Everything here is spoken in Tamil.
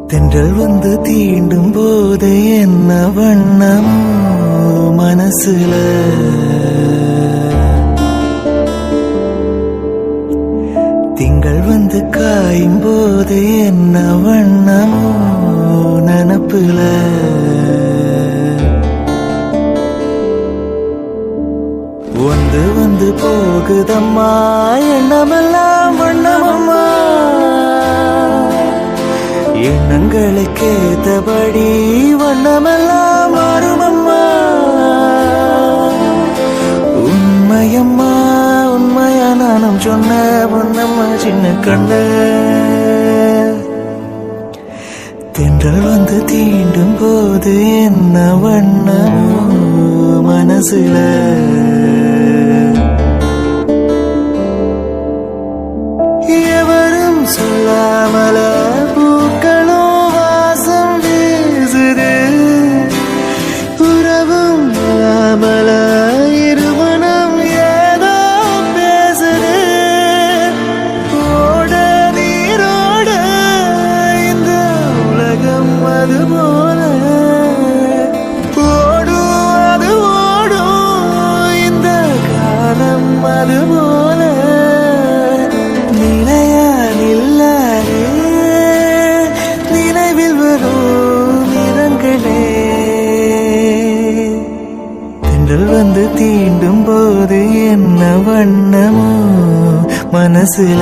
தென்றல் வந்து தீண்டும் போது என்ன வண்ணம் மனசுல திங்கள் வந்து காயும் போது என்ன வண்ணம் நனப்புல வந்து வந்து போகுதம்மா எண்ணமெல்லாம் வண்ணமம்மா எண்ணங்களுக்கு ஏத்தபடி வண்ணமெல்லாம் மாறுமம்மா உண்மையம்மா உண்மையா நானும் சொன்ன பொன்னம்மா சின்ன கண்ண தென்றல் வந்து தீண்டும் போது என்ன வண்ணமோ மனசுல எவரும் சொல்லாமல பூக்களும் வாசம் வீசுது உறவும் இல்லாமல இருமனம் ஏதோ பேசுது ஓட நீரோட இந்த உலகம் அது போல ஓடும் அது ஓடும் இந்த காலம் அது போல தென்றல் வந்து தீண்டும் போது என்ன வண்ணமோ மனசுல